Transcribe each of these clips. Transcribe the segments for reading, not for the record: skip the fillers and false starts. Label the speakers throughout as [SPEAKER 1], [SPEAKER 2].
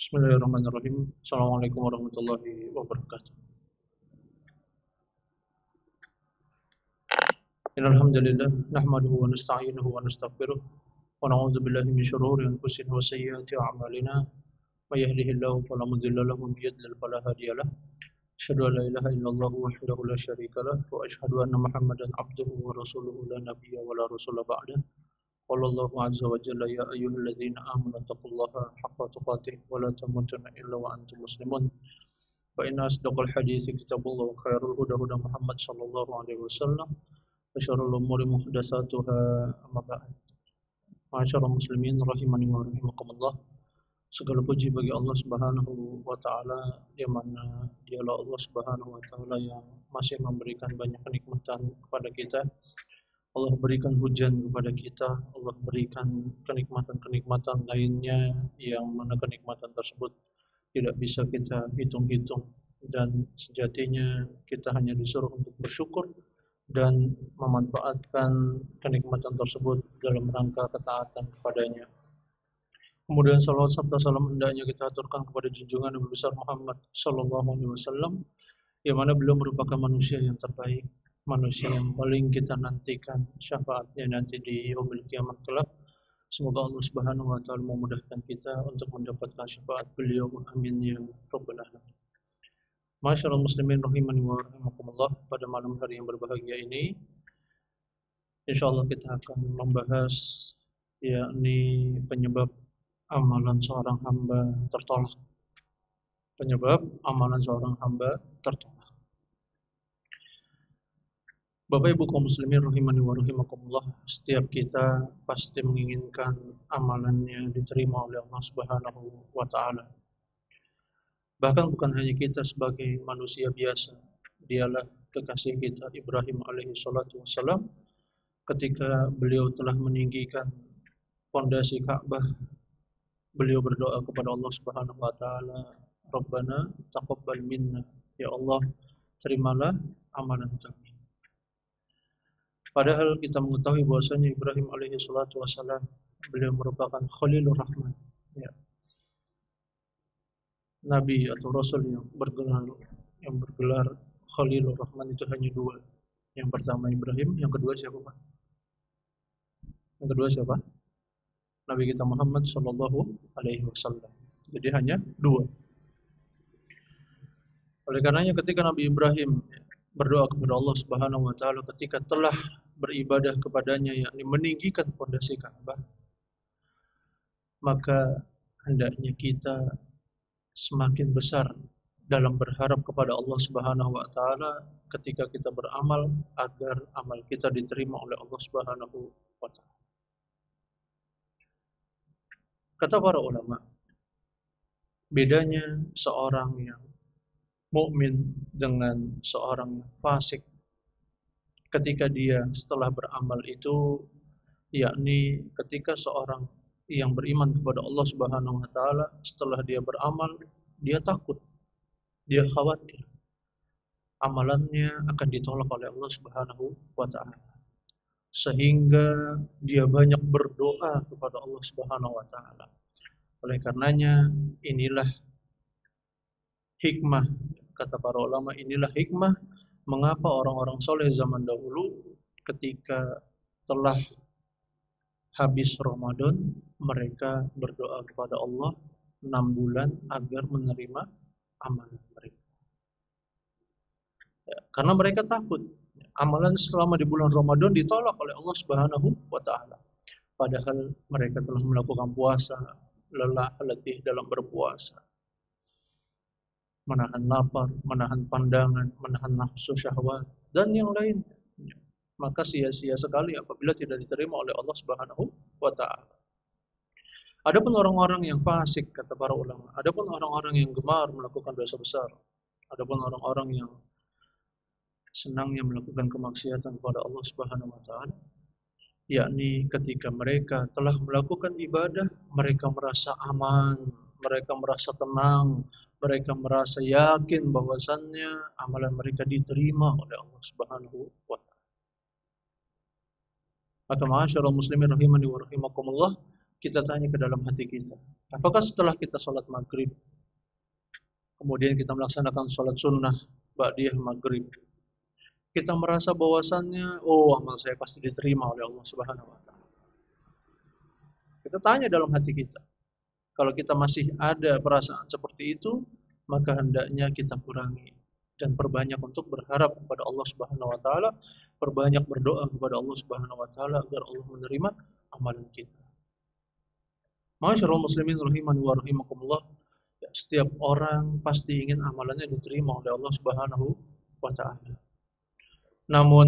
[SPEAKER 1] Bismillahirrahmanirrahim. Assalamualaikum warahmatullahi wabarakatuh. Innal hamdalillah nahmaduhu wa nasta'inuhu wa nastaghfiruh wa na'udzu billahi min shururi anfusina wa sayyiati a'malina. May yahdihillahu fala mudilla lahu wa may yudlil fala hadiya lahu. Asyhadu an la ilaha illallah wahdahu la syarika lah wa asyhadu anna Muhammadan abduhu wa rasuluhu la nabiyya wa la rasula ba'dah. Qala Allahu 'azza wa jalla ya ayyuhalladzina amanu taqullaha haqqa tuqatih wa la tamutunna illa wa antum muslimun. Fa inna asdaqal hadithi kitabullah wa khairul huda huda Muhammad sallallahu alaihi wasallam wa syarrul umuri muhdatsatuha amma ba'd. Ma'asyiral muslimin rahimani wa rahimakumullah. Segala puji bagi Allah Subhanahu wa taala yang mana dialah Allah Subhanahu wa taala yang masih memberikan banyak kenikmatan kepada kita. Allah berikan hujan kepada kita, Allah berikan kenikmatan-kenikmatan lainnya yang mana kenikmatan tersebut tidak bisa kita hitung-hitung, dan sejatinya kita hanya disuruh untuk bersyukur dan memanfaatkan kenikmatan tersebut dalam rangka ketaatan kepadanya. Kemudian salawat serta salam hendaknya kita aturkan kepada junjungan Nabi besar Muhammad sallallahu alaihi wasallam, yang mana beliau merupakan manusia yang terbaik, manusia yang paling kita nantikan syafaatnya nanti di yaumil kiamat kelak. Semoga Allah Subhanahu wa taala memudahkan kita untuk mendapatkan syafaat beliau, amin ya rabbal alamin. Masyaallah muslimin rahimani wa rahimakumullah, pada malam hari yang berbahagia ini insyaallah kita akan membahas yakni penyebab amalan seorang hamba tertolak. Penyebab amalan seorang hamba tertolak. Bapak Ibu kaum muslimin rahimani wa rahimakumullah, setiap kita pasti menginginkan amalannya diterima oleh Allah Subhanahu wa taala. Bahkan bukan hanya kita sebagai manusia biasa, dialah kekasih kita Ibrahim alaihi salatu wassalam ketika beliau telah meninggikan fondasi Ka'bah, beliau berdoa kepada Allah Subhanahu wa taala, Rabbana taqabbal minna, ya Allah terimalah amalan kami. Padahal kita mengetahui bahwasanya Ibrahim alaihi salatu wassalam beliau merupakan Khalilur Rahman, ya. Nabi atau Rasul yang bergelar Khalilur Rahman itu hanya dua. Yang pertama Ibrahim, yang kedua siapa Pak? Yang kedua siapa? Nabi kita Muhammad sallallahu alaihi wasallam. Jadi hanya dua. Oleh karenanya ketika Nabi Ibrahim berdoa kepada Allah Subhanahu wa taala ketika telah beribadah kepadanya, yakni meninggikan fondasi Ka'bah, maka hendaknya kita semakin besar dalam berharap kepada Allah Subhanahu wa taala ketika kita beramal agar amal kita diterima oleh Allah Subhanahu wa taala. Kata para ulama, bedanya seorang yang mukmin dengan seorang yang fasik ketika dia setelah beramal itu, yakni ketika seorang yang beriman kepada Allah Subhanahu wa taala setelah dia beramal, dia takut, dia khawatir amalannya akan ditolak oleh Allah Subhanahu wa taala. Sehingga dia banyak berdoa kepada Allah Subhanahu wa taala. Oleh karenanya inilah hikmah, kata para ulama, inilah hikmah mengapa orang-orang soleh zaman dahulu ketika telah habis Ramadan, mereka berdoa kepada Allah 6 bulan agar menerima amalan mereka. Ya, karena mereka takut amalan selama di bulan Ramadan ditolak oleh Allah Subhanahu wa taala. Padahal mereka telah melakukan puasa, lelah letih dalam berpuasa, menahan lapar, menahan pandangan, menahan nafsu syahwat dan yang lain. Maka sia-sia sekali apabila tidak diterima oleh Allah Subhanahu wa taala. Adapun orang-orang yang fasik, kata para ulama, adapun orang-orang yang gemar melakukan dosa besar, adapun orang-orang yang senangnya melakukan kemaksiatan kepada Allah Subhanahu wa taala, yakni ketika mereka telah melakukan ibadah, mereka merasa aman, mereka merasa tenang, mereka merasa yakin bahwasannya amalan mereka diterima oleh Allah Subhanahu wa taala. Maka ma'asyiral muslimin rahimani wa rahimakumullah, kita tanya ke dalam hati kita. Apakah setelah kita sholat maghrib, kemudian kita melaksanakan sholat sunnah ba'diyah maghrib, kita merasa bahwasannya, oh amal saya pasti diterima oleh Allah Subhanahu wa taala. Kita tanya dalam hati kita. Kalau kita masih ada perasaan seperti itu, maka hendaknya kita kurangi dan perbanyak untuk berharap kepada Allah Subhanahu wa taala, perbanyak berdoa kepada Allah Subhanahu wa taala agar Allah menerima amalan kita. Ma'asyiral muslimin rahimani wa rahimakumullah. Setiap orang pasti ingin amalannya diterima oleh Allah Subhanahu wa taala. Namun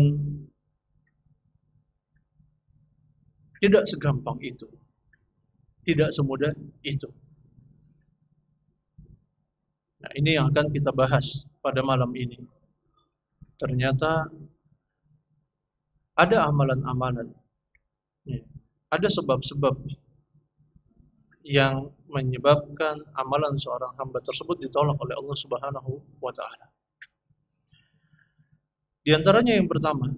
[SPEAKER 1] tidak segampang itu. Tidak semudah itu. Nah, ini yang akan kita bahas pada malam ini. Ternyata ada amalan-amalan, ada sebab-sebab yang menyebabkan amalan seorang hamba tersebut ditolak oleh Allah Subhanahu wa taala. Di antaranya yang pertama,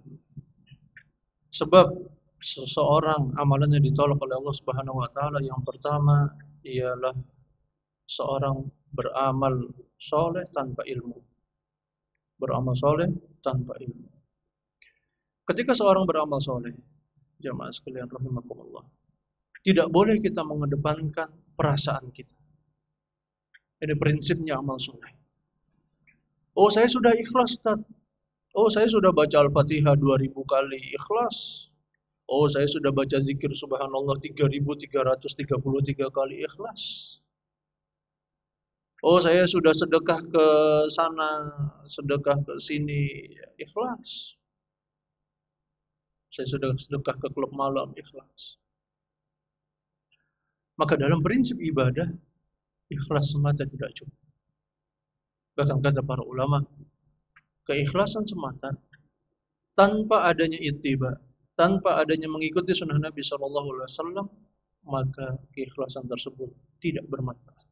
[SPEAKER 1] sebab seseorang amalannya ditolak oleh Allah Subhanahu wa taala, yang pertama ialah seorang beramal soleh tanpa ilmu. Beramal soleh tanpa ilmu. Ketika seorang beramal soleh, jamaah sekalian rahimakumullah, tidak boleh kita mengedepankan perasaan kita. Ini prinsipnya amal soleh. Oh, saya sudah ikhlas, Ustaz. Oh, saya sudah baca Al-Fatihah 2000 kali, ikhlas. Oh, saya sudah baca zikir subhanallah 3333 kali, ikhlas. Oh, saya sudah sedekah ke sana, sedekah ke sini, ikhlas. Saya sudah sedekah ke klub malam, ikhlas. Maka dalam prinsip ibadah, ikhlas semata tidak cukup. Bahkan kata para ulama, keikhlasan semata tanpa adanya ittiba, tanpa adanya mengikuti sunnah Nabi SAW, maka keikhlasan tersebut tidak bermanfaat.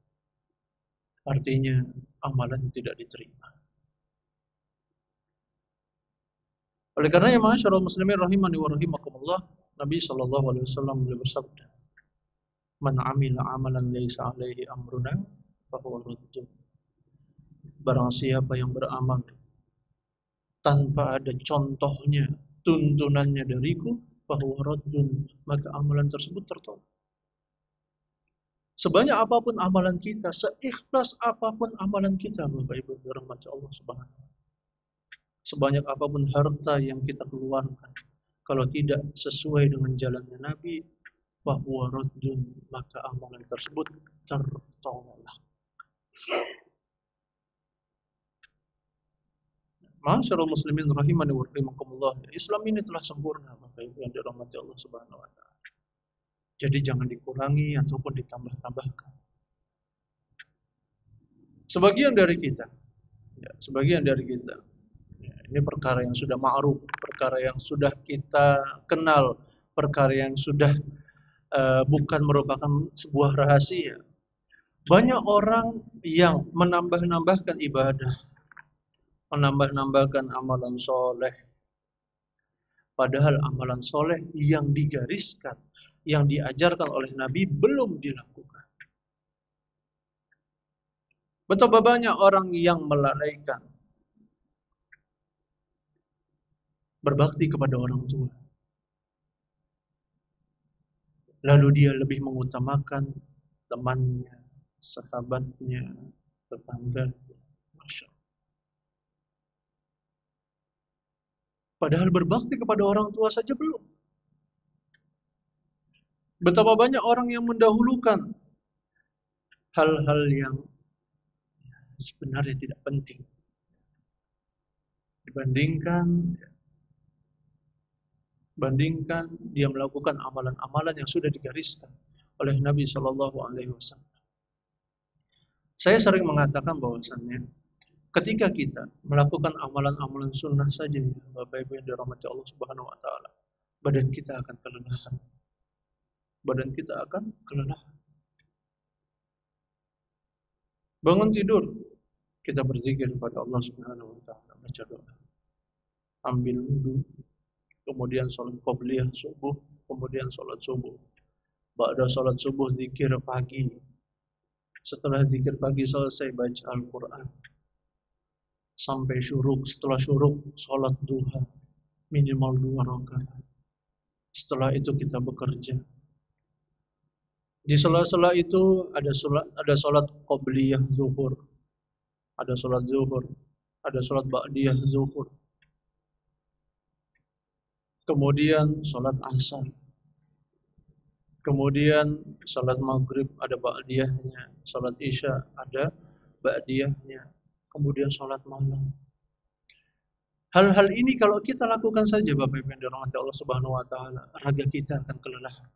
[SPEAKER 1] Artinya amalan tidak diterima. Oleh karenanya, ma'asyiral muslimin rahimani wa rahimakumullah, Nabi SAW beliau bersabda, "Man 'amila 'amalan laisa 'alaihi amruna fahuwa raddun." Barang siapa yang beramal tanpa ada contohnya, tuntunannya dariku, fahuwa raddun, maka amalan tersebut tertolak. Sebanyak apapun amalan kita, seikhlas apapun amalan kita, Bapak Ibu dirahmati Allah Subhanahu wa taala. Sebanyak apapun harta yang kita keluarkan, kalau tidak sesuai dengan jalannya Nabi, fahuwa raddun, maka amalan tersebut tertolak. Ma'asyiral muslimin rahimani wa rahimakumullah. Islam ini telah sempurna, Bapak Ibu yang dirahmati Allah Subhanahu wa taala. Jadi jangan dikurangi ataupun ditambah-tambahkan. Sebagian dari kita, ini perkara yang sudah ma'ruf, perkara yang sudah kita kenal, perkara yang sudah bukan merupakan sebuah rahasia. Banyak orang yang menambah-nambahkan ibadah, menambah-nambahkan amalan soleh, padahal amalan soleh yang digariskan, yang diajarkan oleh Nabi belum dilakukan. Betapa banyak orang yang melalaikan berbakti kepada orang tua, lalu dia lebih mengutamakan temannya, sahabatnya, tetangganya. Masya Allah. Padahal berbakti kepada orang tua saja belum. Betapa banyak orang yang mendahulukan hal-hal yang sebenarnya tidak penting bandingkan dia melakukan amalan-amalan yang sudah digariskan oleh Nabi Shallallahu Alaihi Wasallam. Saya sering mengatakan bahwasannya ketika kita melakukan amalan-amalan sunnah saja, Bapak Ibu yang dirahmati Allah Subhanahu Wa Taala, badan kita akan kelelahan. Bangun tidur, kita berzikir kepada Allah Subhanahu wa taala, baca doa. Ambil wudu, kemudian salat qabliyah subuh, kemudian salat subuh. Ba'da sholat subuh zikir pagi. Setelah zikir pagi selesai baca Al-Quran sampai syuruk. Setelah syuruk sholat duha minimal 2 rakaat. Setelah itu kita bekerja. Di sela-sela itu ada sholat qobliyah zuhur, ada sholat zuhur, ada sholat ba'diyah zuhur. Kemudian sholat asar. Kemudian sholat maghrib ada ba'diyahnya, sholat isya ada ba'diyahnya. Kemudian sholat malam. Hal-hal ini kalau kita lakukan saja Bapak Ibu yang dirahmati Allah Subhanahu wa taala, raga kita akan kelelahan.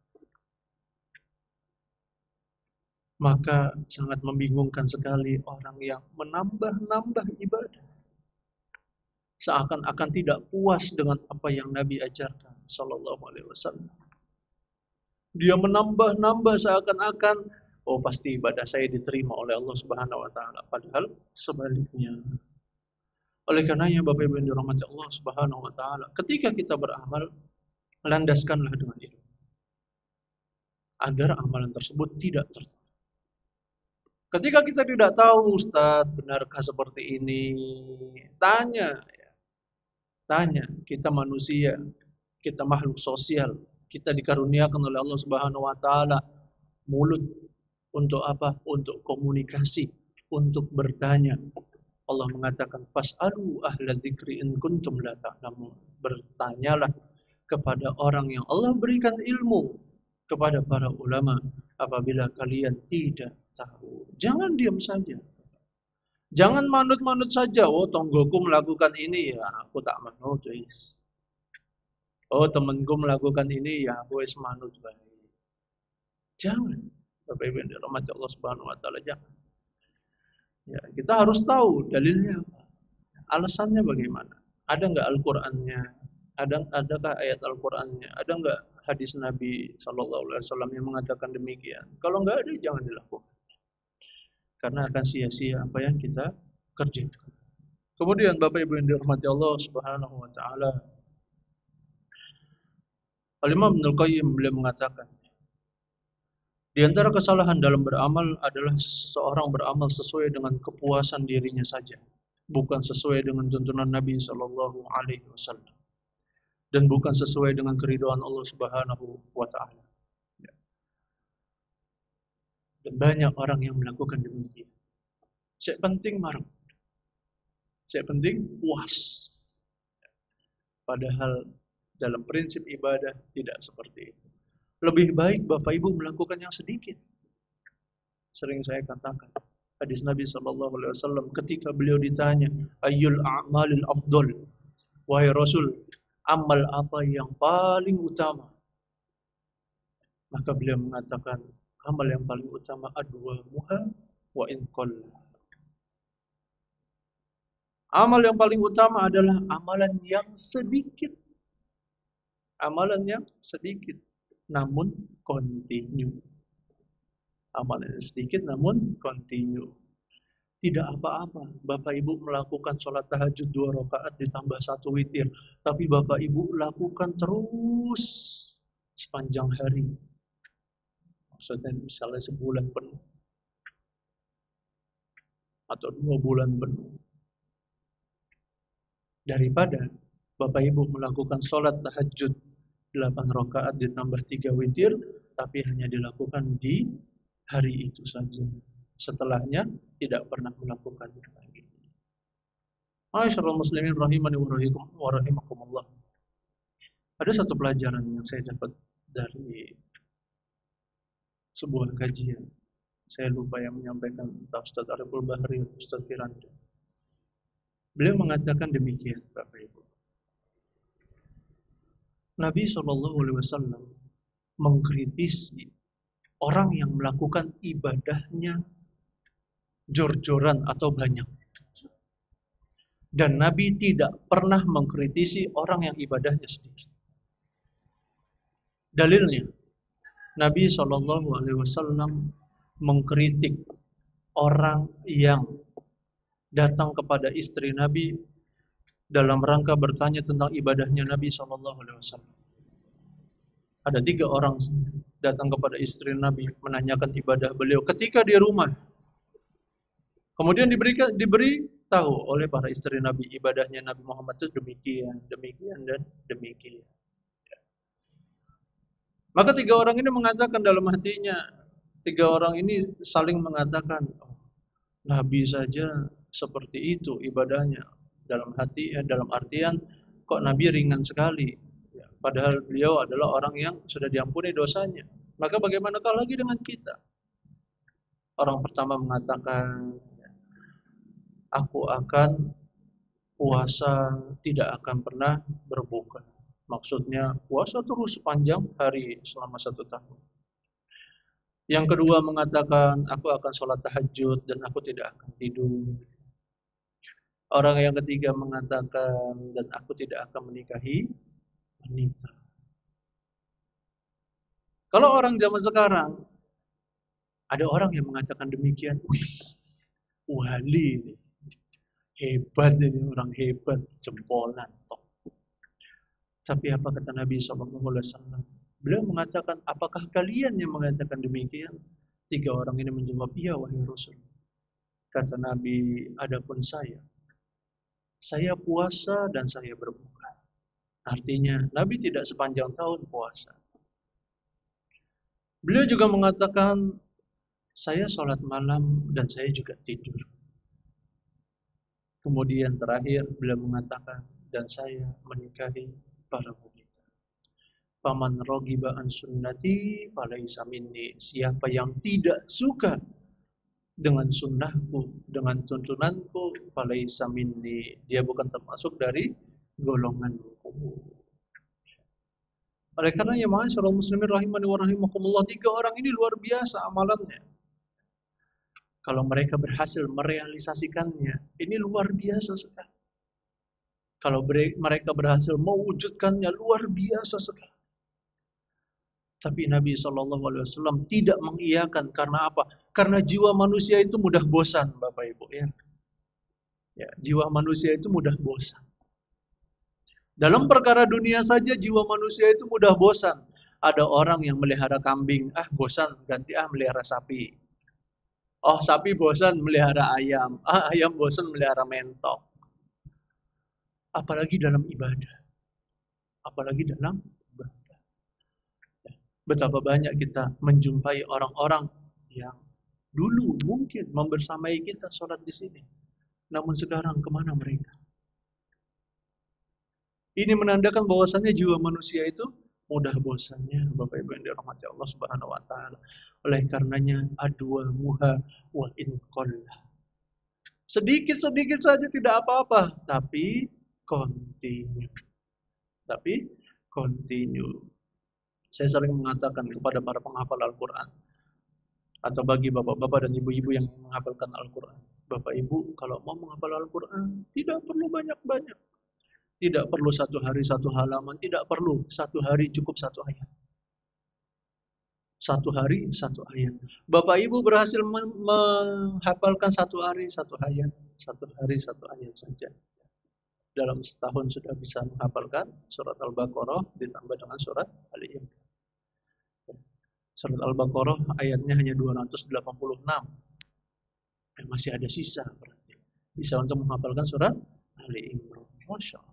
[SPEAKER 1] Maka sangat membingungkan sekali orang yang menambah-nambah ibadah. Seakan-akan tidak puas dengan apa yang Nabi ajarkan sallallahu alaihi wasallam. Dia menambah-nambah seakan-akan pasti ibadah saya diterima oleh Allah Subhanahu wa taala, padahal sebaliknya. Oleh karenanya Bapak Ibu yang dirahmati Allah Subhanahu wa taala, ketika kita beramal, landaskanlah dengan ilmu agar amalan tersebut tidak tertolak. Ketika kita tidak tahu, Ustaz, benarkah seperti ini? Tanya. Kita manusia, kita makhluk sosial, kita dikaruniakan oleh Allah Subhanahu wa taala mulut untuk apa? Untuk komunikasi, untuk bertanya. Allah mengatakan fas'alu ahla dzikri in kuntum la ta'lamun. Bertanyalah kepada orang yang Allah berikan ilmu, kepada para ulama apabila kalian tidak tahu. Jangan diam saja. Jangan manut-manut saja. Oh, tonggoku melakukan ini, ya aku tak manut, guys. Oh, temanku melakukan ini, ya aku wis manut baik. Jangan. Bapak Ibu yang dirahmati Allah Subhanahu wa taala, jangan. Ya, kita harus tahu dalilnya apa. Alasannya bagaimana? Ada enggak Al-Qur'annya? Adakah ayat Al-Qur'annya? Ada enggak hadis Nabi sallallahu alaihi wasallam yang mengatakan demikian? Kalau enggak ada, jangan dilakukan. Karena akan sia-sia apa yang kita kerjakan. Kemudian Bapak Ibu yang dirahmati Allah Subhanahu wa taala, Al-Imam Ibnu Qayyim beliau mengatakan, di antara kesalahan dalam beramal adalah seseorang beramal sesuai dengan kepuasan dirinya saja, bukan sesuai dengan tuntunan Nabi sallallahu alaihi wasallam, dan bukan sesuai dengan keridhaan Allah Subhanahu wa taala. Dan banyak orang yang melakukan demikian. Saya penting marah. Saya penting puas. Padahal dalam prinsip ibadah tidak seperti itu. Lebih baik Bapak Ibu melakukan yang sedikit. Sering saya katakan hadis Nabi sallallahu alaihi wasallam ketika beliau ditanya, ayyul a'malil afdal? Wahai Rasul, amal apa yang paling utama? Maka beliau mengatakan, amal yang paling utama adwamuha wa in qalla. Amal yang paling utama adalah amalan yang sedikit. Amalan yang sedikit namun continue. Amalan yang sedikit namun continue. Tidak apa-apa Bapak Ibu melakukan sholat tahajud 2 rakaat ditambah 1 witir, tapi Bapak Ibu lakukan terus sepanjang hari. Maksudnya misalnya sebulan penuh atau 2 bulan penuh. Daripada Bapak Ibu melakukan sholat tahajud 8 rakaat ditambah 3 witir, tapi hanya dilakukan di hari itu saja. Setelahnya tidak pernah melakukan lagi. Ma'asyiral muslimin rahimani wa rahimakumullah. Ada satu pelajaran yang saya dapat dari sebuah kajian. Saya lupa yang menyampaikan, entah Ustaz Ariful Bahri atau Ustaz Firanda. Beliau mengatakan demikian, Bapak Ibu. Nabi SAW mengkritisi orang yang melakukan ibadahnya jor-joran atau banyak. Dan Nabi tidak pernah mengkritisi orang yang ibadahnya sedikit. Dalilnya, Nabi SAW mengkritik orang yang datang kepada istri Nabi dalam rangka bertanya tentang ibadahnya Nabi SAW. Ada 3 orang datang kepada istri Nabi menanyakan ibadah beliau ketika di rumah. Kemudian diberi tahu oleh para istri Nabi ibadahnya Nabi Muhammad itu demikian, demikian dan demikian. Maka tiga orang ini mengatakan dalam hatinya, tiga orang ini saling mengatakan, oh, Nabi saja seperti itu ibadahnya dalam hati, dalam artian kok Nabi ringan sekali. Ya, padahal beliau adalah orang yang sudah diampuni dosanya. Maka bagaimanakah lagi dengan kita? Orang pertama mengatakan, aku akan puasa, tidak akan pernah berbuka. Maksudnya puasa terus sepanjang hari selama 1 tahun. Yang kedua mengatakan, aku akan sholat tahajud dan aku tidak akan tidur. Orang yang ketiga mengatakan, dan aku tidak akan menikahi wanita. Kalau orang zaman sekarang, ada orang yang mengatakan demikian, wih, wali ini, hebat ini, orang hebat, jempolan. Tapi apa kata Nabi SAW? Beliau mengatakan, apakah kalian yang mengatakan demikian? Tiga orang ini menjawab, iya wahai Rasul. Kata Nabi, adapun saya puasa dan saya berbuka. Artinya, Nabi tidak sepanjang tahun puasa. Beliau juga mengatakan, saya sholat malam dan saya juga tidur. Kemudian terakhir, beliau mengatakan, dan saya menikahi para wanita. Faman rogiba an sunnati falaisa minni. Siapa yang tidak suka dengan sunnahku, dengan tuntunanku, falaisa minni. Dia bukan termasuk dari golonganku. Oleh karena ya ma'asyiral muslimin rahimani wa rahimakumullah, tiga orang ini luar biasa amalannya. Kalau mereka berhasil merealisasikannya, ini luar biasa sekali. Kalau mereka berhasil mewujudkannya, luar biasa sekali. Tapi Nabi SAW tidak mengiyakan. Karena apa? Karena jiwa manusia itu mudah bosan, Bapak Ibu. Ya, jiwa manusia itu mudah bosan. Dalam perkara dunia saja jiwa manusia itu mudah bosan. Ada orang yang melihara kambing, bosan, ganti melihara sapi. Oh, sapi bosan melihara ayam. Ayam bosan melihara mentok. Apalagi dalam ibadah. Apalagi dalam ibadah. Betapa banyak kita menjumpai orang-orang yang dulu mungkin membersamai kita sholat di sini. Namun sekarang kemana mereka? Ini menandakan bahwasannya jiwa manusia itu mudah bosannya, Bapak Ibu yang dirahmati Allah Subhanahu wa taala. Oleh karenanya adwa muha wa in qalla. Sedikit-sedikit saja tidak apa-apa, tapi continue. Saya sering mengatakan kepada para penghafal Al-Qur'an atau bagi bapak-bapak dan ibu-ibu yang menghafalkan Al-Qur'an. Bapak Ibu kalau mau menghafal Al-Qur'an tidak perlu banyak-banyak. Tidak perlu 1 hari 1 halaman, tidak perlu 1 hari cukup 1 ayat. 1 hari 1 ayat. Bapak Ibu berhasil menghafalkan 1 hari 1 ayat, 1 hari 1 ayat saja. Dalam setahun sudah bisa menghafalkan surat Al-Baqarah ditambah dengan surat Ali Imran. Surat Al-Baqarah ayatnya hanya 286. Masih ada sisa berarti. Bisa untuk menghafalkan surat Ali Imran. Masya Allah.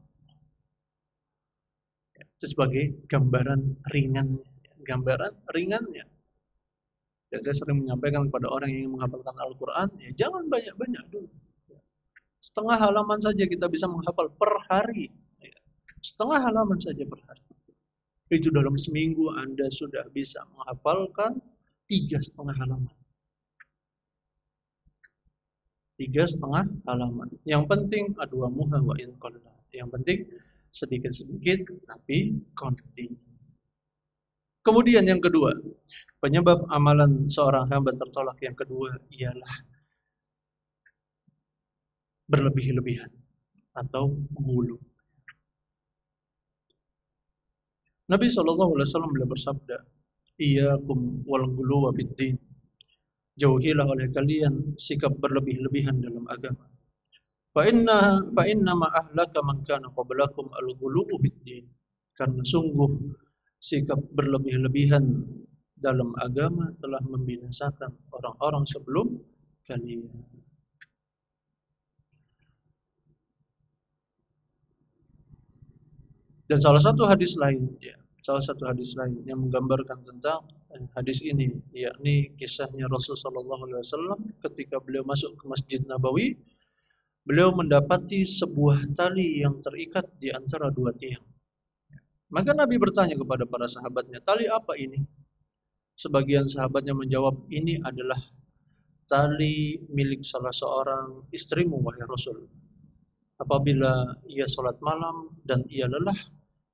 [SPEAKER 1] Itu sebagai gambaran ringannya. Dan saya sering menyampaikan kepada orang yang ingin menghafalkan Al-Quran, ya jangan banyak-banyak dulu. Setengah halaman saja kita bisa menghafal per hari. Setengah halaman saja per hari. Itu dalam seminggu Anda sudah bisa menghafalkan 3,5 halaman. 3,5 halaman. Yang penting adwa muha wa in qalla. Yang penting sedikit-sedikit tapi continue. Kemudian yang kedua, penyebab amalan seorang hamba tertolak yang kedua ialah berlebih-lebihan atau gulu. Nabi SAW beliau bersabda, "Iyyakum wal ghuluwa fid din." Jauhilah oleh kalian sikap berlebih-lebihan dalam agama. Fa inna ma ahlaka man kana qablakum al-ghuluwu fid din. Karena sungguh sikap berlebih-lebihan dalam agama telah membinasakan orang-orang sebelum kalian. Dan salah satu hadis lain, yang menggambarkan tentang hadis ini, yakni kisahnya Rasulullah SAW ketika beliau masuk ke Masjid Nabawi, beliau mendapati sebuah tali yang terikat di antara dua tiang. Maka Nabi bertanya kepada para sahabatnya, tali apa ini? Sebagian sahabatnya menjawab, ini adalah tali milik salah seorang istrimu, wahai Rasul. Apabila ia sholat malam dan ia lelah,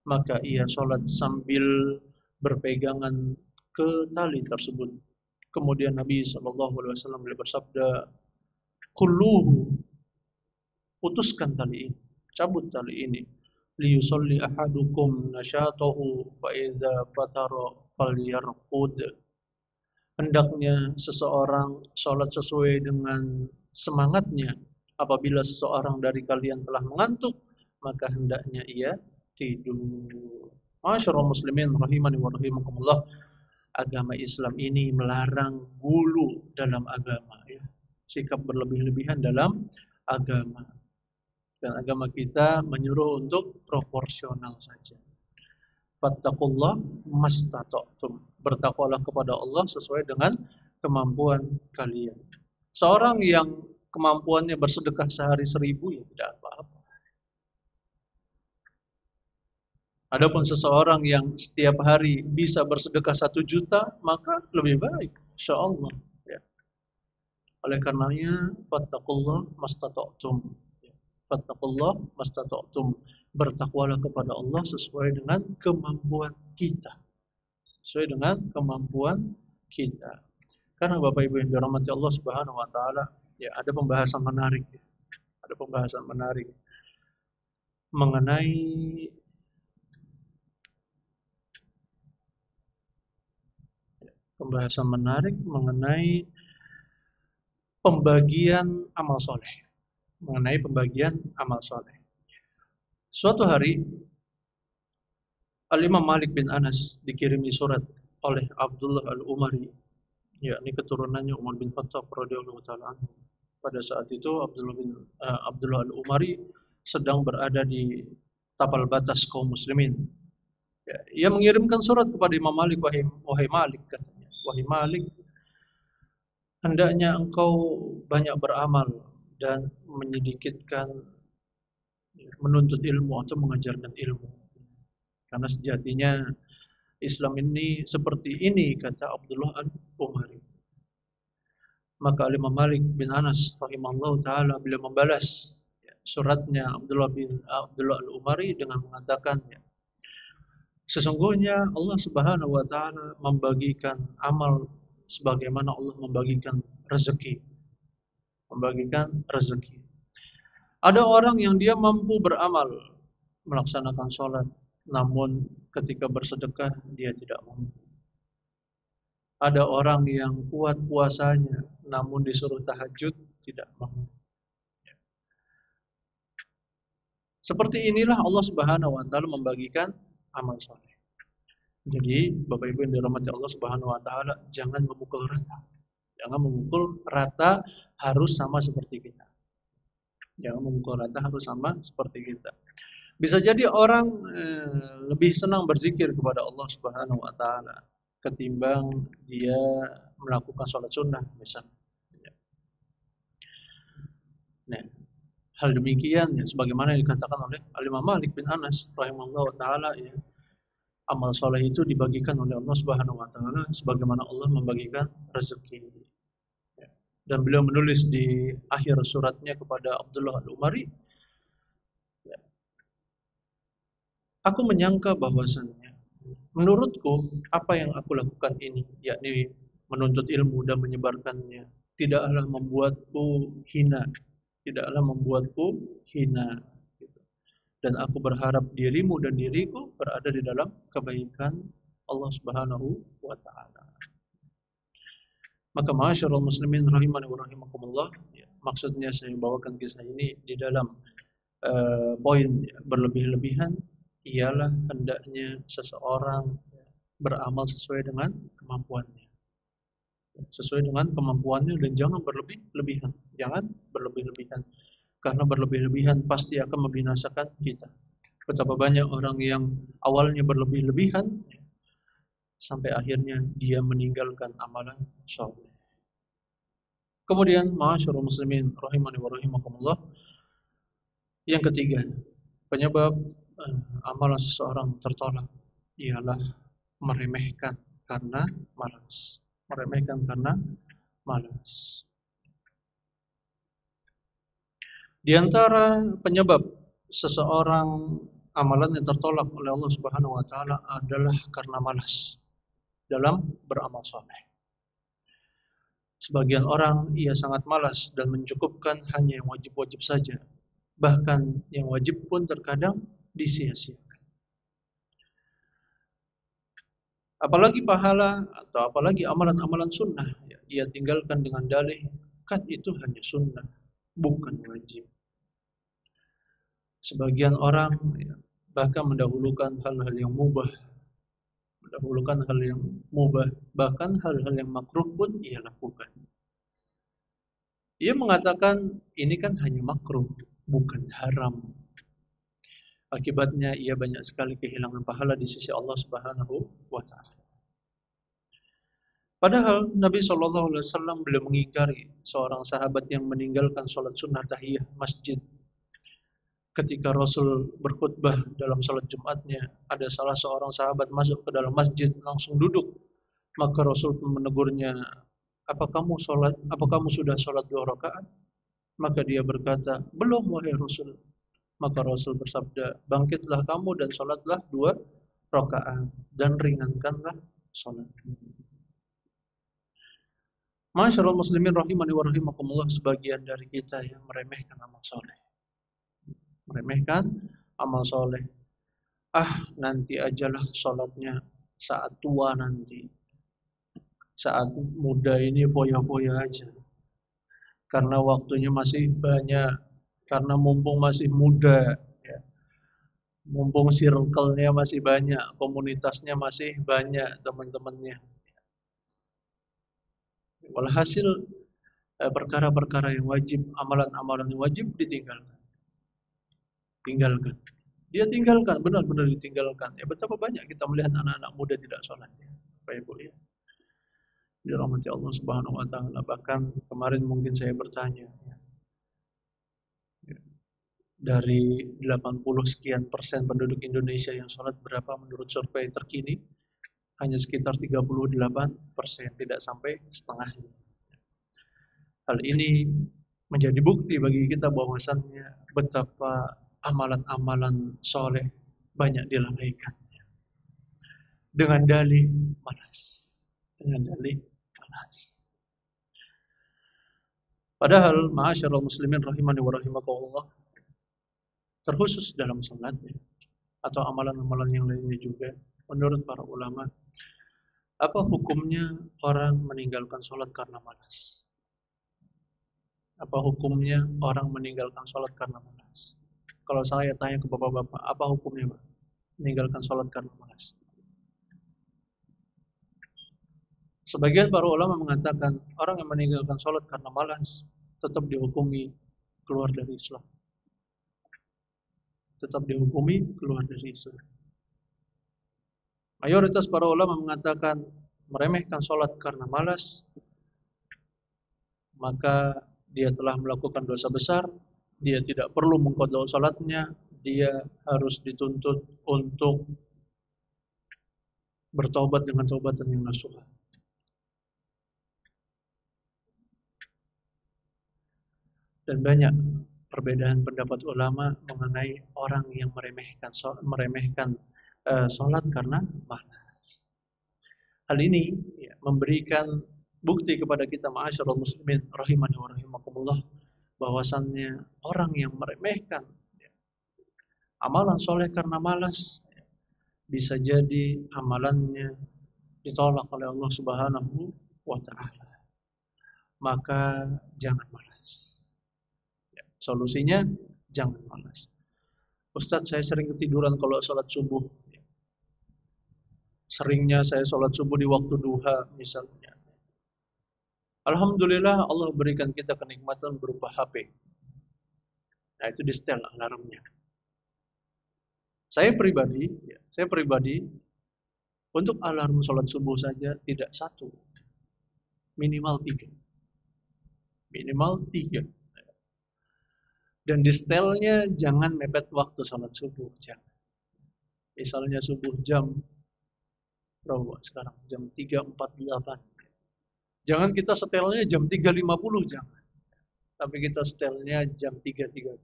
[SPEAKER 1] maka ia sholat sambil berpegangan ke tali tersebut. Kemudian Nabi SAW bersabda, "Kulluhu, putuskan tali ini, cabut tali ini. Liyusolli ahadukum nasyatahu fa idza fatara falyarqud." Hendaknya seseorang sholat sesuai dengan semangatnya. Apabila seseorang dari kalian telah mengantuk, maka hendaknya ia tidur. Masyaallah muslimin rahimani wa rahimakumullah. Agama Islam ini melarang gulu dalam agama, ya. Sikap berlebih-lebihan dalam agama. Dan agama kita menyuruh untuk proporsional saja. Fattaqullah mastata'tum. Bertakwalah kepada Allah sesuai dengan kemampuan kalian. Seorang yang kemampuannya bersedekah sehari 1000 ya tidak apa-apa. Adapun seseorang yang setiap hari bisa bersedekah 1 juta, maka lebih baik, insyaallah. Ya. Oleh karenanya, fattaqullah mastata'tum. Ya. Fattaqullah mastata'tum. Bertakwalah kepada Allah sesuai dengan kemampuan kita. Sesuai dengan kemampuan kita. Karena Bapak Ibu yang dirahmati Allah Subhanahu wa taala, ya ada pembahasan menarik. Ya. Ada pembahasan menarik mengenai pembagian amal soleh. Suatu hari Al-Imam Malik bin Anas dikirimi surat oleh Abdullah Al-Umari, yakni keturunannya Umar bin Khattab radhiyallahu taala anhu. Pada saat itu Abdullah Al-Umari sedang berada di tapal batas kaum muslimin. Ya, ia mengirimkan surat kepada Imam Malik, wahai Malik, katanya, wahai Malik, hendaknya engkau banyak beramal dan menyedikitkan menuntut ilmu atau mengajarkan ilmu. Karena sejatinya Islam ini seperti ini, kata Abdullah Al-Umari. Maka Imam Malik bin Anas rahimahullah taala beliau membalas suratnya Abdullah Al-Umari dengan mengatakan, sesungguhnya Allah Subhanahu wa taala membagikan amal sebagaimana Allah membagikan rezeki. Ada orang yang dia mampu beramal, melaksanakan sholat, namun ketika bersedekah dia tidak mampu. Ada orang yang kuat puasanya, namun disuruh tahajud tidak mampu. Seperti inilah Allah Subhanahu wa taala membagikan amal soleh. Jadi Bapak Ibu yang dirahmati Allah Subhanahu wa taala, jangan memukul rata. Jangan memukul rata harus sama seperti kita. Bisa jadi orang lebih senang berzikir kepada Allah Subhanahu wa taala ketimbang dia melakukan sholat sunnah misalnya. Nah, hal demikian sebagaimana yang dikatakan oleh Al-Imam Malik bin Anas rahimahullah taala, amal soleh itu dibagikan oleh Allah Subhanahu wa taala sebagaimana Allah membagikan rezeki. Dan beliau menulis di akhir suratnya kepada Abdullah Al-Umari, aku menyangka bahwasannya menurutku apa yang aku lakukan ini, yakni menuntut ilmu dan menyebarkannya, tidaklah membuatku hina. Dan aku berharap dirimu dan diriku berada di dalam kebaikan Allah Subhanahu wa taala. Maka masyarul muslimin rahimani wa rahimakumullah, maksudnya saya bawakan kisah ini di dalam poin berlebih-lebihan ialah hendaknya seseorang beramal sesuai dengan kemampuannya. Sesuai dengan kemampuannya dan jangan berlebih-lebihan. Jangan berlebih-lebihan. Karena berlebih-lebihan pasti akan membinasakan kita. Betapa banyak orang yang awalnya berlebih-lebihan sampai akhirnya dia meninggalkan amalan soleh. Kemudian, ma'asyiral muslimin rahimani wa rahimakumullah, yang ketiga, penyebab amalan seseorang tertolak ialah meremehkan karena malas. Meremehkan karena malas. Di antara penyebab seseorang amalan yang tertolak oleh Allah Subhanahu wa taala adalah karena malas dalam beramal soleh. Sebagian orang ia sangat malas dan mencukupkan hanya yang wajib-wajib saja. Bahkan yang wajib pun terkadang disia-siakan. Apalagi pahala atau apalagi amalan-amalan sunnah, ya, ia tinggalkan dengan dalih, kan itu hanya sunnah, bukan wajib. Sebagian orang ya, bahkan mendahulukan hal-hal yang mubah, bahkan hal-hal yang makruh pun ia lakukan. Ia mengatakan ini kan hanya makruh, bukan haram. Akibatnya ia banyak sekali kehilangan pahala di sisi Allah Subhanahu wa taala. Padahal Nabi Shallallahu alaihi wasallam beliau mengingkari seorang sahabat yang meninggalkan sholat sunnah tahiyah masjid. Ketika Rasul berkhutbah dalam sholat Jumatnya, ada salah seorang sahabat masuk ke dalam masjid langsung duduk. Maka Rasul pun menegurnya, Apa kamu sudah sholat 2 rakaat? Maka dia berkata, belum wahai Rasul. Maka Rasul bersabda, bangkitlah kamu dan sholatlah 2 rakaat dan ringankanlah sholat. Masyaallah muslimin rahimani wa rahimakumullah, sebagian dari kita yang meremehkan amal soleh. Meremehkan amal soleh. Nanti ajalah sholatnya saat tua nanti. Saat muda ini foya-foya aja. Karena waktunya masih banyak. Karena mumpung masih muda, ya. Mumpung circle-nya masih banyak, komunitasnya masih banyak teman-temannya. Walhasil perkara-perkara yang wajib, amalan-amalan yang wajib ditinggalkan. Dia tinggalkan, benar-benar ditinggalkan. Ya betapa banyak kita melihat anak-anak muda tidak sholat, ya. Bapak Ibu, ya. Dirahmati Allah Subhanahu wa taala. Bahkan kemarin mungkin saya bertanya, ya. Dari 80 sekian persen penduduk Indonesia yang sholat, berapa menurut survei terkini? Hanya sekitar 38%, tidak sampai setengahnya. Hal ini menjadi bukti bagi kita bahwasannya betapa amalan-amalan soleh banyak dilalaikan dengan dalih malas. Padahal ma'asyiral muslimin rahimani wa rahimakumullah, terkhusus dalam salatnya atau amalan-amalan yang lainnya juga, menurut para ulama, apa hukumnya orang meninggalkan sholat karena malas? Apa hukumnya orang meninggalkan sholat karena malas? Kalau saya tanya ke bapak-bapak, apa hukumnya, Pak? Meninggalkan sholat karena malas. Sebagian para ulama mengatakan orang yang meninggalkan sholat karena malas tetap dihukumi keluar dari Islam. Tetap dihukumi keluar dari Islam. Mayoritas para ulama mengatakan meremehkan sholat karena malas, maka dia telah melakukan dosa besar. Dia tidak perlu mengqadha sholatnya. Dia harus dituntut untuk bertobat dengan taubatan yang nasuha. Dan banyak perbedaan pendapat ulama mengenai orang yang meremehkan sholat karena malas. Hal ini ya, memberikan bukti kepada kita ma'asyiral muslimin rahimani wa rahimakumullah, bahwasannya orang yang meremehkan ya, amalan soleh karena malas, ya, bisa jadi amalannya ditolak oleh Allah Subhanahu wa taala. Maka jangan malas. Solusinya jangan malas. Ustadz, saya sering ketiduran kalau sholat subuh. seringnya saya sholat subuh di waktu duha misalnya. Alhamdulillah Allah berikan kita kenikmatan berupa HP. Nah itu di setel alarmnya. Saya pribadi untuk alarm sholat subuh saja tidak satu, minimal tiga. Minimal tiga. Dan di setelnya jangan mepet waktu sholat subuh. Jangan. Misalnya subuh jam berapa sekarang? Jam 3.48. Jangan kita setelnya jam 3.50, jangan. Tapi kita setelnya jam 3.30,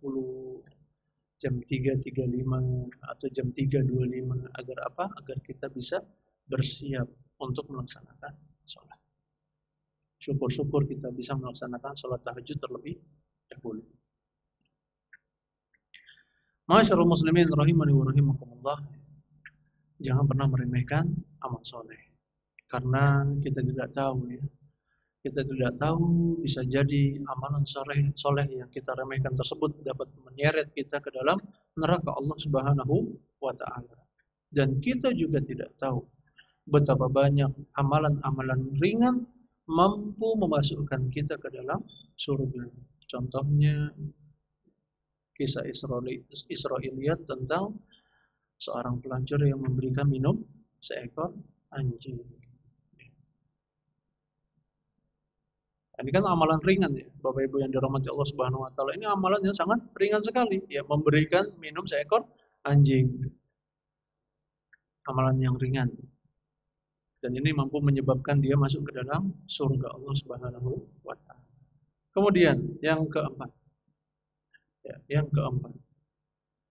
[SPEAKER 1] jam 3.35 atau jam 3.25 agar apa? Agar kita bisa bersiap untuk melaksanakan sholat. Syukur-syukur kita bisa melaksanakan sholat tahajud terlebih dahulu. Masyarul muslimin rahimani wa rahimakumullah. Jangan pernah meremehkan amal soleh. Karena kita tidak tahu ya. Kita tidak tahu bisa jadi amalan soleh yang kita remehkan tersebut dapat menyeret kita ke dalam neraka Allah Subhanahu wa ta'ala. Dan kita juga tidak tahu betapa banyak amalan-amalan ringan mampu memasukkan kita ke dalam surga. Contohnya kisah Israiliyat tentang seorang pelacur yang memberikan minum seekor anjing. Ini kan amalan ringan ya, Bapak Ibu yang dirahmati Allah Subhanahu wa taala. Ini amalan yang sangat ringan sekali, ya, memberikan minum seekor anjing. Amalan yang ringan. Dan ini mampu menyebabkan dia masuk ke dalam surga Allah Subhanahu wa taala. Kemudian yang keempat. Ya, yang keempat.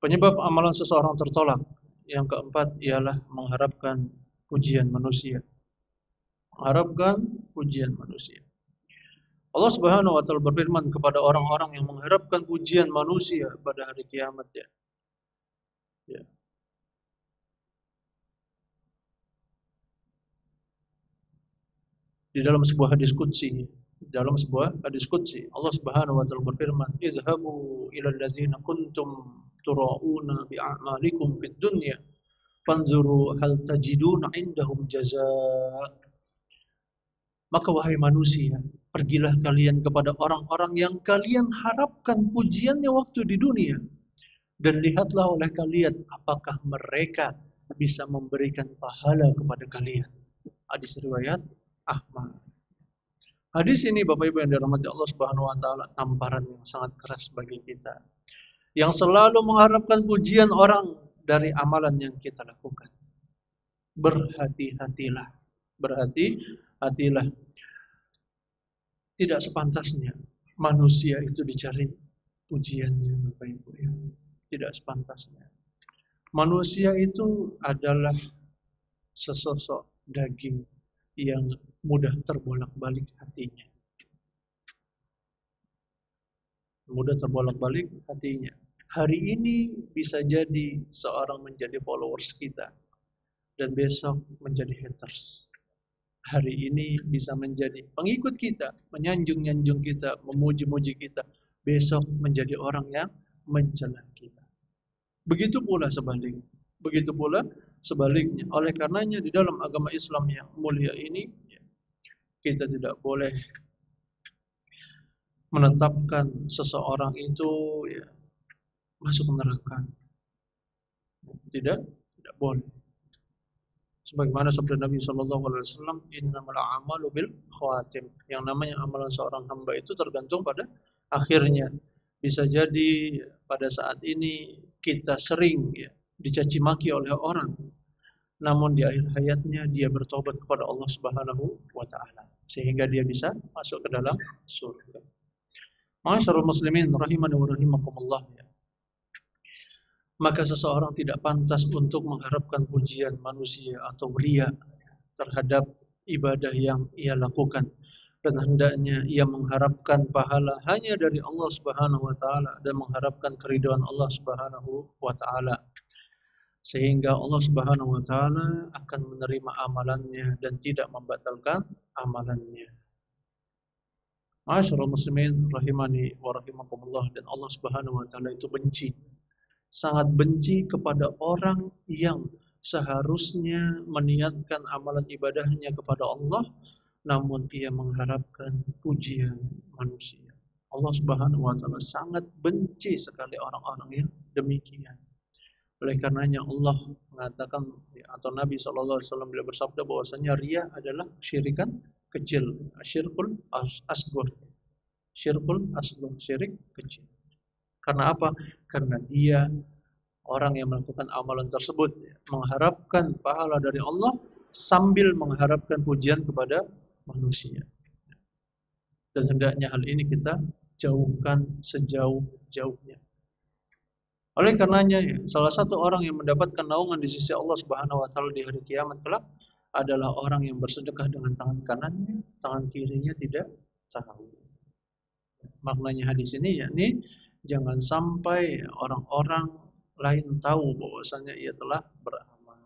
[SPEAKER 1] Penyebab amalan seseorang tertolak. Yang keempat ialah mengharapkan pujian manusia. Mengharapkan pujian manusia. Allah Subhanahu wa taala berfirman kepada orang-orang yang mengharapkan pujian manusia pada hari kiamat ya. Ya. Di dalam sebuah hadis qudsi, Allah Subhanahu wa taala berfirman, "Idhabu ilal ladzina kuntum tura'una bi a'malikum fid dunya, fanzuru hal tajiduna indahum jazaa." Maka wahai manusia, pergilah kalian kepada orang-orang yang kalian harapkan pujiannya waktu di dunia. Dan lihatlah oleh kalian apakah mereka bisa memberikan pahala kepada kalian. Hadis riwayat Ahmad. Hadis ini Bapak Ibu yang dirahmati Allah Subhanahu wa taala tamparan yang sangat keras bagi kita. Yang selalu mengharapkan pujian orang dari amalan yang kita lakukan. Berhati-hatilah. Berhati-hatilah. Tidak sepantasnya manusia itu dicari pujiannya, Bapak Ibu ya. Tidak sepantasnya. Manusia itu adalah sesosok daging yang mudah terbolak-balik hatinya. Mudah terbolak-balik hatinya. Hari ini bisa jadi seorang menjadi followers kita dan besok menjadi haters. Hari ini bisa menjadi pengikut kita, menyanjung-nyanjung kita, memuji-muji kita. Besok menjadi orang yang mencela kita. Begitu pula sebaliknya. Oleh karenanya di dalam agama Islam yang mulia ini, kita tidak boleh menetapkan seseorang itu ya, masuk neraka. Tidak boleh. Sebagaimana sabda Nabi Shallallahu Alaihi Wasallam, innamal a'malu bil khawatim. Yang namanya amalan seorang hamba itu tergantung pada akhirnya. Bisa jadi pada saat ini kita sering ya, dicaci maki oleh orang, namun di akhir hayatnya dia bertobat kepada Allah Subhanahu wa taala sehingga dia bisa masuk ke dalam surga. Masyarul muslimin rahimani wa rahimakumullah ya. Maka seseorang tidak pantas untuk mengharapkan pujian manusia atau riya terhadap ibadah yang ia lakukan, dan hendaknya ia mengharapkan pahala hanya dari Allah Subhanahu wa taala dan mengharapkan keridhaan Allah Subhanahu wa taala, sehingga Allah Subhanahu wa taala akan menerima amalannya dan tidak membatalkan amalannya. Masyarul muslimin rahimani wa rahimakumullah, dan Allah Subhanahu wa taala itu benci, sangat benci kepada orang yang seharusnya meniatkan amalan ibadahnya kepada Allah, namun ia mengharapkan pujian manusia. Allah Subhanahu wa taala sangat benci sekali orang-orang yang demikian. Oleh karenanya Allah mengatakan atau Nabi SAW beliau bersabda bahwasanya riya adalah syirikan kecil, syirkul asghar. Syirkul asghar, syirik kecil. Karena apa? Karena dia orang yang melakukan amalan tersebut mengharapkan pahala dari Allah sambil mengharapkan pujian kepada manusia. Dan hendaknya hal ini kita jauhkan sejauh-jauhnya. Oleh karenanya, salah satu orang yang mendapatkan naungan di sisi Allah Subhanahu wa taala di hari kiamat kelak adalah orang yang bersedekah dengan tangan kanannya, tangan kirinya tidak tahu. Maknanya hadis ini yakni jangan sampai orang-orang lain tahu bahwasanya ia telah beramal.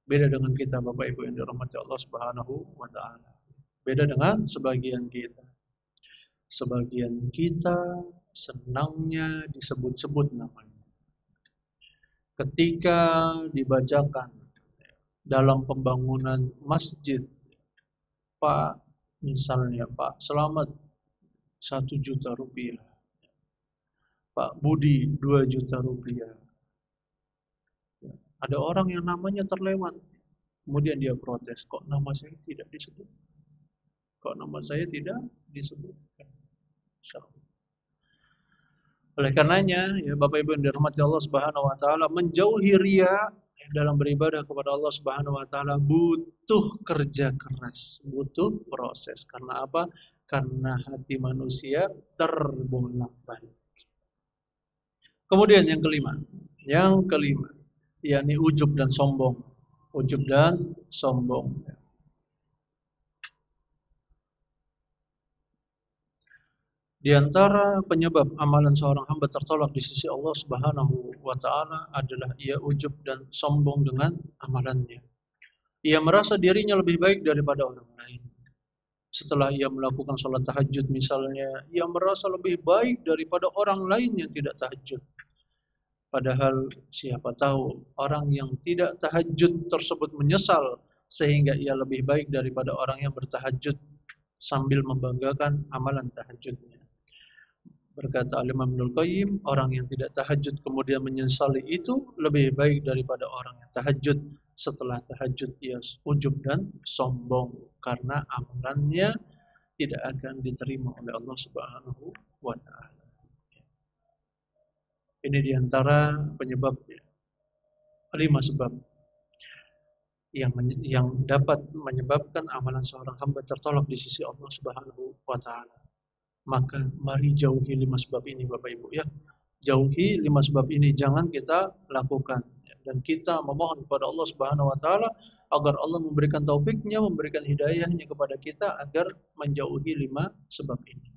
[SPEAKER 1] Beda dengan kita Bapak Ibu yang dirahmati Allah Subhanahu wa taala. Beda dengan sebagian kita. Sebagian kita senangnya disebut-sebut namanya. Ketika dibacakan dalam pembangunan masjid, Pak, misalnya Pak Selamat 1 juta rupiah, Pak Budi 2 juta rupiah. Ada orang yang namanya terlewat, kemudian dia protes, kok nama saya tidak disebut? Kok nama saya tidak disebutkan? Oleh karenanya, ya Bapak Ibu yang dirahmati Allah Subhanahu wa taala, menjauhi riya dalam beribadah kepada Allah Subhanahu wa taala butuh kerja keras, butuh proses. Karena apa? Karena hati manusia terbolak-balik. Kemudian yang kelima, yakni ujub dan sombong. Ujub dan sombong. Di antara penyebab amalan seorang hamba tertolak di sisi Allah Subhanahu wa taala adalah ia ujub dan sombong dengan amalannya. Ia merasa dirinya lebih baik daripada orang lain. Setelah ia melakukan salat tahajud misalnya, ia merasa lebih baik daripada orang lain yang tidak tahajud. Padahal siapa tahu orang yang tidak tahajud tersebut menyesal sehingga ia lebih baik daripada orang yang bertahajud sambil membanggakan amalan tahajudnya. Berkata Al-Imam Ibnul Qayyim, orang yang tidak tahajud kemudian menyesali itu lebih baik daripada orang yang tahajud. Setelah tahajud ia ujub dan sombong karena amalannya tidak akan diterima oleh Allah Subhanahu wa taala. Ini diantara penyebabnya. 5 sebab yang dapat menyebabkan amalan seorang hamba tertolak di sisi Allah Subhanahu wa taala. Maka mari jauhi 5 sebab ini Bapak Ibu ya. Jauhi 5 sebab ini, jangan kita lakukan. Dan kita memohon kepada Allah Subhanahu wa taala agar Allah memberikan taufiknya, memberikan hidayahnya kepada kita agar menjauhi 5 sebab ini.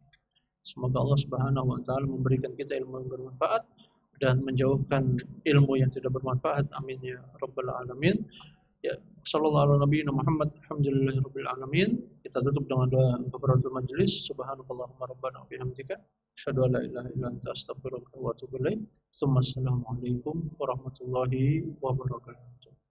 [SPEAKER 1] Semoga Allah Subhanahu wa taala memberikan kita ilmu yang bermanfaat dan menjauhkan ilmu yang tidak bermanfaat. Amin ya rabbal alamin. Ya, sallallahu alaihi Muhammad, alhamdulillahirabbil alamin. Kita tutup dengan doa kafaratul majelis. Subhanakallahumma rabbana wa bihamdika asyhadu an la ilaha illa anta astaghfiruka wa atubu ilaik. Assalamualaikum warahmatullahi wabarakatuh.